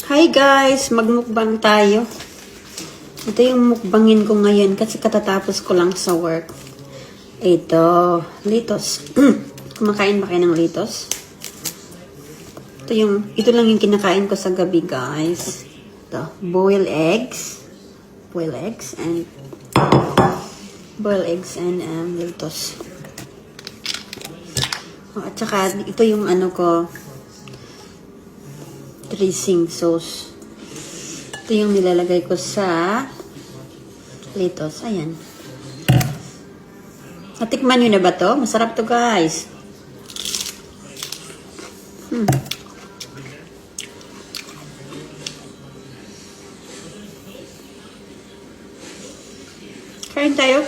Hi guys! Magmukbang tayo. Ito yung mukbangin ko ngayon kasi katatapos ko lang sa work. Ito, litos. Kumakain ba kayo ng litos? Ito lang yung kinakain ko sa gabi guys. Ito, boiled eggs and litos. Oh, at saka ito yung ano ko, dressing sauce. Ito yung nilalagay ko sa litos. Ayan. Natikman nyo na ba to? Masarap to guys. Kain tayo.